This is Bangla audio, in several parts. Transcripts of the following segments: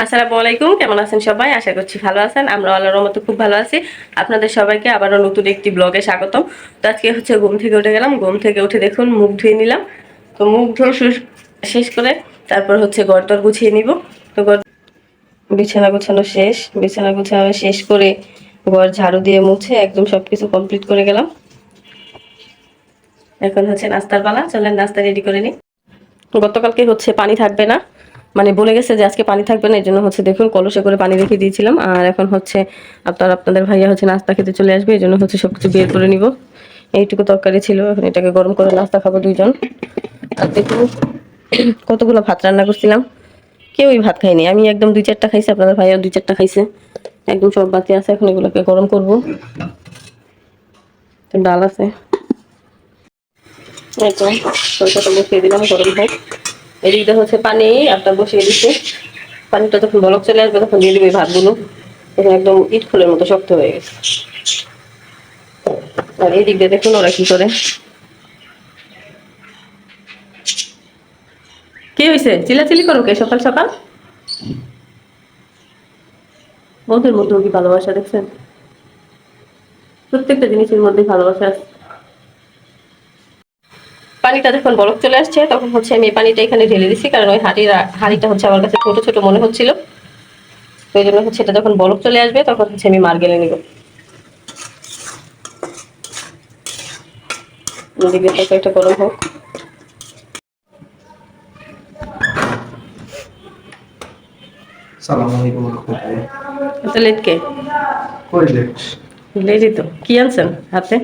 আসসালামু আলাইকুম, কেমন আছেন সবাই? আশা করছি ভালো আছেন। আমরা আল্লাহর রহমতে খুব ভালো আছি। আপনাদের সবাইকে আবারও নতুন একটি ব্লগে স্বাগতম। তো আজকে হচ্ছে ঘুম থেকে উঠে গেলাম। ঘুম থেকে উঠে দেখুন মুখ ধুয়ে নিলাম। তো মুখ ধোয়া শেষ করে তারপর হচ্ছে ঘরদর গুছিয়ে নিব। তো বিছানা গোছানো শেষ। বিছানা গোছানো শেষ করে ঘর ঝাড়ু দিয়ে মুছে একদম সবকিছু কমপ্লিট করে গেলাম। এখন হচ্ছে নাস্তার পালা, চলেন নাস্তা রেডি করে নিই। গতকালকে হচ্ছে পানি থাকবে না, মানে বলে গেছে যে আজকে পানি থাকবে না, এই জন্য হচ্ছে দেখুন কলসে করে পানি রেখে দিয়েছিলাম। আর এখন হচ্ছে আপনাদের ভাইয়া হচ্ছে নাস্তা খেতে চলে আসবে, এই জন্য হচ্ছে সবকিছু বের করে নিব। এইটুকু তরকারি ছিল, এখন এটাকে গরম করে নাস্তা খাবো দুইজন। আর দেখুন কতগুলো ভাত রান্না করছিলাম, কেউই ভাত খায়নি। আমি একদম 2-4টা খাইছি, আপনাদের ভাইয়াও 2-4টা খাইছে। একদম সব বাকি আছে, এখন এগুলোকে গরম করবো। ডাল আছে, এই তো সরষেটা বসিয়ে দিলাম গরম হোক। এদিকটা হচ্ছে পানি আপনার বসিয়ে দিচ্ছি। পানিটা যখন বলক চলে আসবে তখন দিয়ে দিবে ভাতগুলো। তখন একদম ইট ফুলের মতো শক্ত হয়ে গেছে। আর এই দিক দিয়ে দেখুন ওরা কি করে। কি হয়েছে? চিল্লাচিল্লি করো কে সকাল সকাল? ওদের মধ্যেও কি ভালোবাসা দেখছেন? প্রত্যেকটা জিনিসের মধ্যে ভালোবাসা আছে। পানিটা যখন বরফ চলে আসছে তখন হচ্ছে আমি এই পানিটা এখানে ঢেলে দিচ্ছি, কারণ ওই হাঁড়িটা হচ্ছে আমার কাছে ছোট ছোট মনে হচ্ছিল। তো এই জন্য হচ্ছে এটা যখন বরফ চলে আসবে তখন হচ্ছে আমি মার্গেলে নিব। এদিকে তরকারিটা গরম হোক। সালাম আলাইকুম রহমতুল্লাহ। এত লেট কে? কই লেট? লেটই তো। কি আনছেন হাতে?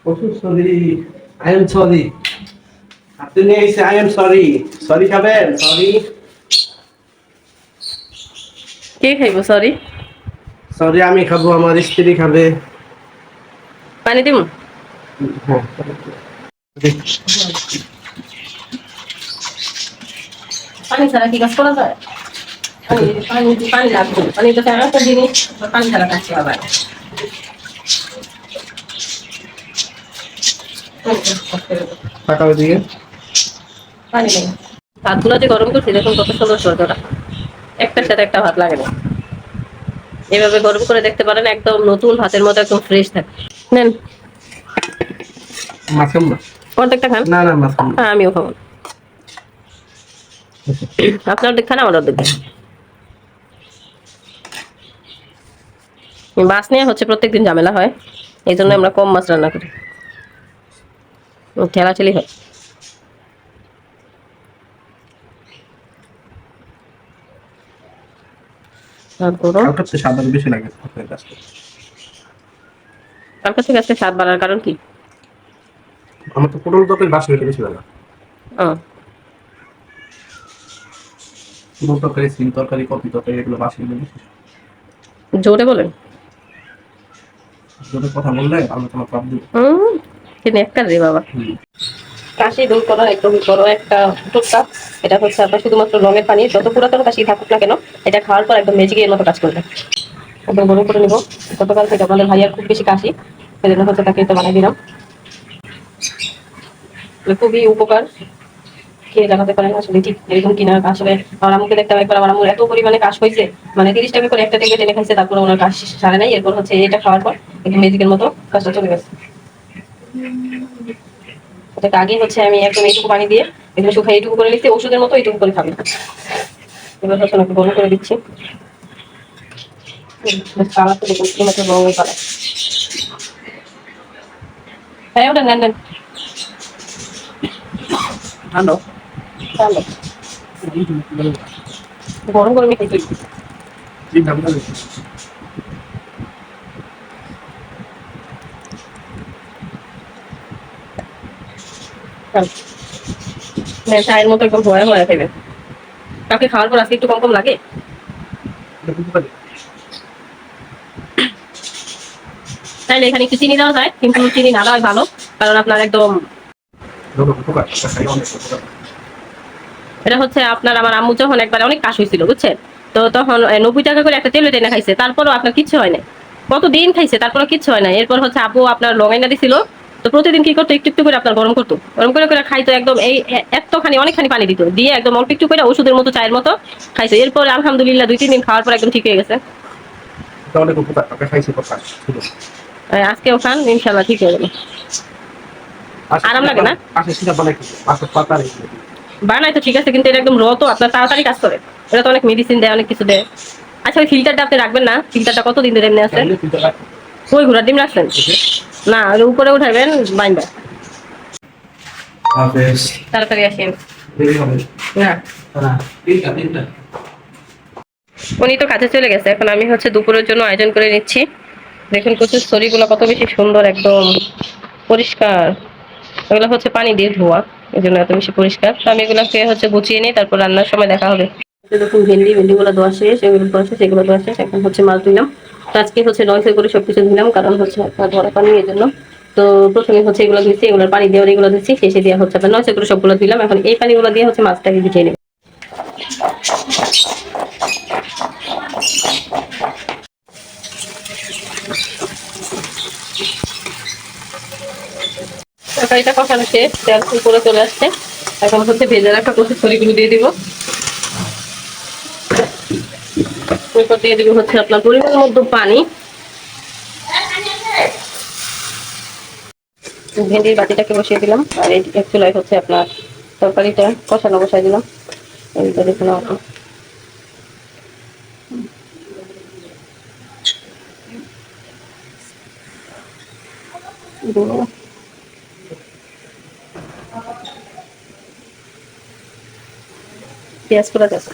ওষুধ সরি। I am sorry. আপনি নিয়ে এসে আই এম সরি। সরি খাবেন? সরি। কে খাইব সরি? সরি আমি খাবো, আমার স্ত্রী খাবে। পানি দিব? হ্যাঁ। পানি ছাড়া কি কাজ করা যায়? পানি লাগবে, পানি তো একটা জিনিস, পানি ছাড়া কাজ করা যায়। টাকা দিয়ে পানি নেই। ভাতগুলো যে গরম করছি দেখুন কত সুন্দর সরকারা, একটার সাথে একটা ভাত লাগে না। এভাবে গরম করে দেখতে পারেন, একদম নতুন ভাতের মতো একদম ফ্রেশ থাকে। নেন মাখাম না। অর্ধেকটা খান। না না মাখাম না। হ্যাঁ আমিও খাবো। আপনার অর্ধেক খান, আমার অর্ধেক। মাছ নিয়ে হচ্ছে প্রত্যেকদিন ঝামেলা হয়, এই জন্য আমরা কম মাছ রান্না করি, ঠেলাঠেলি হয়। কালকে তো সাদা বেশি লাগে আপনার কাছে। কালকে থেকে আজকে স্বাদ বাড়ার কারণ কি? আমার তো পটল তরকারি বাসি হইলে বেশি লাগে। পটল তরকারি, সিম তরকারি, কপি তরকারি এগুলো বাসি হইলে বেশি। জোরে বলেন। যদি কথা বললে আলোচনা কম দিব। কিন্তু একটা রে বাবা, কাশি দূর করার একদম বড় একটা টোটকা। এটা হচ্ছে আপনার শুধুমাত্র রঙের পানি, যত পুরাতন কাশি থাকুক না কেন, এটা খাওয়ার পর একদম ম্যাজিকের মতো কাজ করবে। একদম গরম করে নিব। গতকাল থেকে আমাদের ভাইয়ার খুব বেশি কাশি, সেই জন্য হচ্ছে তাকে এটা বানিয়ে দিলাম। খুবই উপকার, খেয়ে জানাতে পারেন আসলে ঠিক এরকম কিনা। আসলে আমার আম্মুকে দেখতে একবার, আমার আম্মুর এত পরিমাণে কাশ হয়েছে, মানে 30 টাকা করে একটা টেবিলে টেনে খাইছে, তারপর ওনার কাশ সারে নাই। এরপর হচ্ছে এটা খাওয়ার পর একদম ম্যাজিকের মতো কাশটা চলে গেছে। ওটাকে আগে হচ্ছে আমি একদম এইটুকু পানি দিয়ে একদম শুকাই এইটুকু করে নিচ্ছি, ওষুধের মতো এইটুকু করে খাবি। এবার হচ্ছে ওনাকে গরম করে দিচ্ছি। কালার তো দেখুন শুধুমাত্র রঙের কালার। হ্যাঁ ওটা নেন নেন। হ্যালো। তাহলে গরম গরমই খাইতে জি নাম বলে। চায়ের মতো একদম ভয়া ভয়া খাইবেন। কাউকে খাওয়ার পর আজকে একটু কম কম লাগে। তাইলে এখানে একটু চিনি দেওয়া যায়, কিন্তু চিনি না দেওয়াই ভালো, কারণ আপনার একদম এটা হচ্ছে আপনার, আমার আম্মু যখন একবার অনেক কাশ হয়েছিল বুঝছেন, তো তখন 90 টাকা করে একটা ট্যাবলেট এনে খাইছে, তারপরও আপনার কিচ্ছু হয় না। কতদিন খাইছে তারপরও কিচ্ছু হয় না। এরপর হচ্ছে আব্বু আপনার লং এনে দিছিল, তো প্রতিদিন কি করতো, একটু একটু করে আপনার গরম করতো, গরম করে করে খাইতো একদম। এই এতখানি অনেকখানি পানি দিত, দিয়ে একদম অল্প একটু করে ওষুধের মতো, চায়ের মতো খাইছে। এরপর আলহামদুলিল্লাহ 2-3 দিন খাওয়ার পর একদম ঠিক হয়ে গেছে। তাহলে খুব উপকার আপনি খাইছে কথা ছিল। আজকেও খান, ইনশাল্লাহ ঠিক হয়ে যাবে। আরাম লাগে না? পাশে সিরাপ বানাই খেতে, পাশে পাতা রেখে দিই। বানাই তো ঠিক আছে, কিন্তু এটা একদম র তো আপনার তাড়াতাড়ি কাজ করে। এটা তো অনেক মেডিসিন দেয়, অনেক কিছু দেয়। আচ্ছা, ওই ফিল্টারটা আপনি রাখবেন না? ফিল্টারটা কতদিন ধরে এমনি আছে? তাহলে ফিল্টার রাখি। ওই ঘোড়ার ডিম রাখছেন? না, ওই উপরে উঠাবেন বাইন্দা। হাফেজ। তাড়াতাড়ি আসেন। দেরি হবে। না, না, তিনটা। উনি তো কাজে চলে গেছে, এখন আমি হচ্ছে দুপুরের জন্য আয়োজন করে নিচ্ছি। দেখুন কচুর স্তরিগুলো কত বেশি সুন্দর, একদম পরিষ্কার। এগুলো হচ্ছে পানি দিয়ে ধোয়া, এই জন্য এত বেশি পরিষ্কার। তো আমি এগুলোকে হচ্ছে গুছিয়ে নিই, তারপর রান্নার সময় দেখা হবে। দেখুন ভেন্ডিগুলো ধোয়া শেষ, এগুলো ধোয়া শেষ, এগুলো ধোয়া শেষ। এখন হচ্ছে মাছ ধুলাম। তো আজকে হচ্ছে নয়সে করে সবকিছু ধুলাম, কারণ হচ্ছে আপনার ধরা পানি এর জন্য। তো প্রথমে হচ্ছে এগুলো ধুচ্ছি, এগুলোর পানি দিয়ে এগুলো ধুচ্ছি, শেষে দিয়ে হচ্ছে আপনার নয়সে করে সবগুলো ধুলাম। এখন এই পানিগুলো দিয়ে হচ্ছে মাছটাকে ভিজিয়ে নেব। তরকারিটা কষানো শেষ, তেল উপরে চলে আসছে। এখন হচ্ছে ভেজে রাখা কচুর স্তরিগুলো দিয়ে দিব। এরপর দিয়ে দিব হচ্ছে আপনার পরিমাণ মতো পানি। ভেন্ডির বাটিটাকে বসিয়ে দিলাম, আর এই এক চুলায় হচ্ছে আপনার তরকারিটা কষানো বসাই দিলাম। এইটা দেখুন আপনি, পেঁয়াজ কুচি আছে।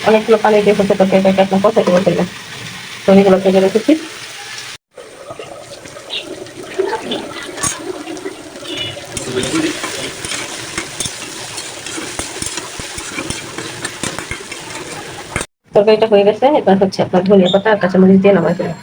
অনেকগুলো পানি দিয়ে হচ্ছে তরকারিটাকে আপনার কষাইতে বসাইলাম। তরিগুলো ভেজে রেখেছি। তরকারিটা হয়ে গেছে, এবার হচ্ছে আপনার ধনিয়া পাতা আর কাঁচামরিচ দিয়ে নামাই দিলাম।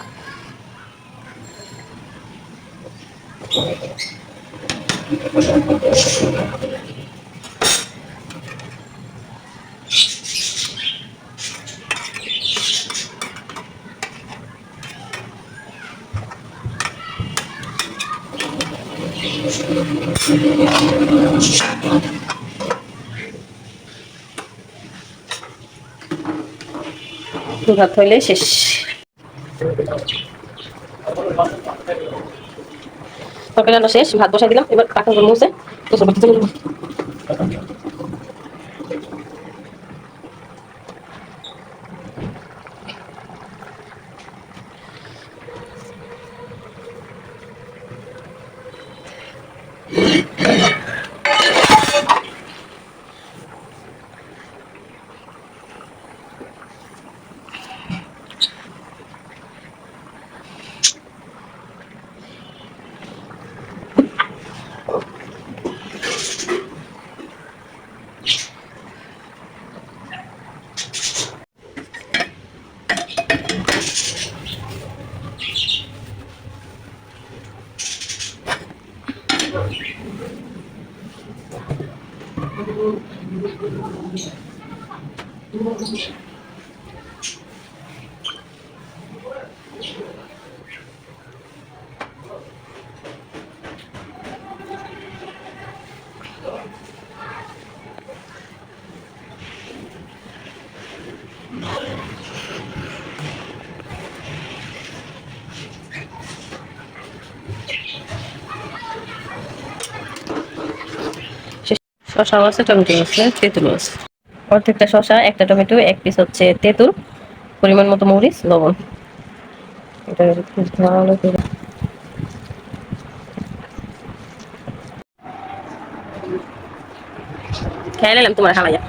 ভাত হইলে শেষ। তরকারি রান্না শেষ, ভাত বসাই দিলাম। এবার কাঁকড়া মুছে গোসল করতে চলে যাবো। শসা আছে, টমেটো আছে, তেঁতুল আছে। অর্ধেকটা শসা, একটা টমেটো, এক পিস হচ্ছে তেঁতুল, পরিমাণ মতো মরিচ, লবণ। এটা ভালো করে খেয়ে নিলাম তোমার হালাইয়া।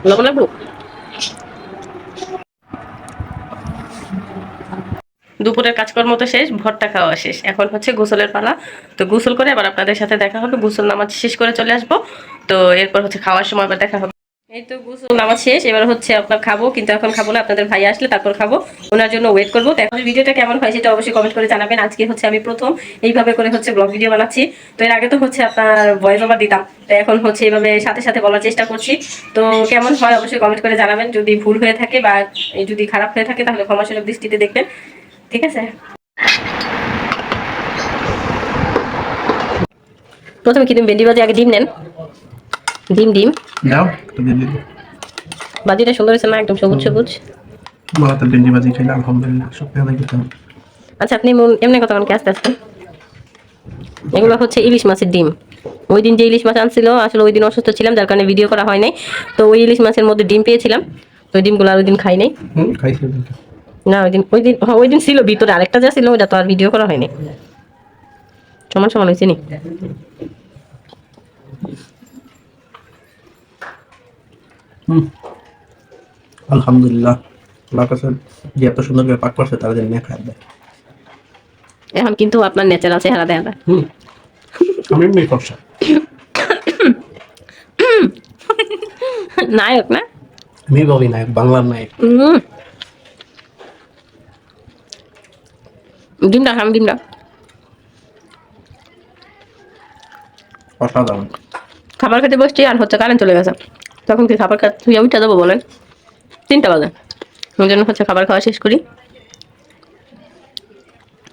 লবণ লাগবো। দুপুরের কাজকর্ম তো শেষ, ভর্তা খাওয়া শেষ, এখন হচ্ছে গোসলের পালা। তো গোসল করে আবার আপনাদের সাথে দেখা হবে, গোসল নামাজ শেষ করে চলে আসবো। তো এরপর হচ্ছে খাওয়ার সময় আবার দেখা হবে। এই তো গোসল নামাজ শেষ, এবার হচ্ছে আপনার খাবো, কিন্তু এখন খাবো না, আপনাদের ভাই আসলে তারপর খাবো, ওনার জন্য ওয়েট করবো। তো এখন ভিডিওটা কেমন হয় সেটা অবশ্যই কমেন্ট করে জানাবেন। আজকে হচ্ছে আমি প্রথম এইভাবে করে হচ্ছে ব্লগ ভিডিও বানাচ্ছি। তো এর আগে তো হচ্ছে আপনার ভয়েস ওভার দিতাম, তো এখন হচ্ছে এইভাবে সাথে সাথে বলার চেষ্টা করছি। তো কেমন হয় অবশ্যই কমেন্ট করে জানাবেন। যদি ভুল হয়ে থাকে বা যদি খারাপ হয়ে থাকে তাহলে ক্ষমাসুলভ দৃষ্টিতে দেখবেন, ঠিক আছে? প্রথমে কি তুমি ভেন্ডি ভাজি আগে ডিম নেন? ডিম ডিম দাও একটু দিয়ে দিই। ভাজিটা সুন্দর হয়েছে না, একদম সবুজ সবুজ। বড়াতে ভেন্ডি ভাজি খাইলে আলহামদুলিল্লাহ সব খেয়ে খেতে হবে। আচ্ছা আপনি এমনি কথা অনেকে আস্তে আস্তে। এগুলো হচ্ছে ইলিশ মাছের ডিম। ওই দিন যে ইলিশ মাছ আনছিল, আসলে ওই দিন অসুস্থ ছিলাম, যার কারণে ভিডিও করা হয় নাই। তো ওই ইলিশ মাছের মধ্যে ডিম পেয়েছিলাম, তো ওই ডিমগুলো আর ওই দিন খাই নাই। খাইছি না ওই দিন ছিল ভিতরে আরেকটা যা ছিল, ওইটা তো আর ভিডিও করা হয়নি। সমান সমান হয়েছে নি? আলহামদুলিল্লাহ, আল্লাহর কাছে যে এত সুন্দর করে পাক করছে তারা যেন না খায় দেয়। এখন কিন্তু আপনার ন্যাচারাল চেহারা দেখা যায়। আমি মেয়ে ফর্সা নায়ক না? মেয়ে বলি নায়ক, বাংলার নায়ক। ডিমটা খাম, ডিমটা অসাধারণ। খাবার খেতে বসছি আর হচ্ছে কারেন্ট চলে গেছে। তখন কি খাবার খাতে তুই উঠে যাবো বলেন? 3টা বাজে। ওই জন্য হচ্ছে খাবার খাওয়া শেষ করি।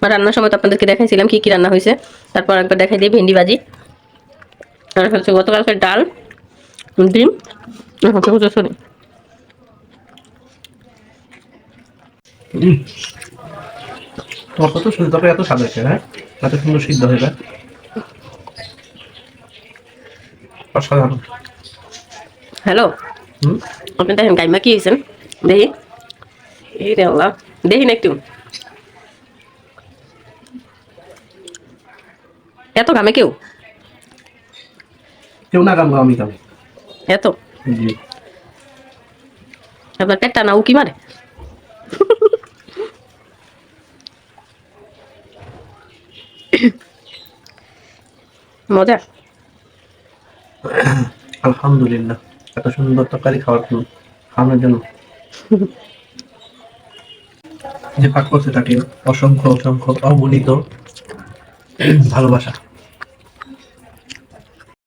আর রান্নার সময় তো আপনাদেরকে দেখাইছিলাম কি কি রান্না হয়েছে, তারপর একবার দেখাই দিই ভেন্ডি ভাজি, আর হচ্ছে গতকালকে ডাল, ডিম, আর হচ্ছে কচুরি। তোমার কত সুন্দর করে এত স্বাদ হয়েছে, হ্যাঁ এত সুন্দর সিদ্ধ হয়ে যায়, অসাধারণ। হ্যালো, আপনি দেখেন গাইমা কি হয়েছেন, দেখি। এই রে আল্লাহ, দেখি না একটু। এত ঘামে কেউ? কেউ না গামো, আমি গামো। এত জি। আপনার পেটটা না উকি মারে? মজা। আলহামদুলিল্লাহ, এত সুন্দর তরকারি খাওয়ানোর জন্য যে পাক করছে তাকে অসংখ্য অসংখ্য অগণিত ভালোবাসা।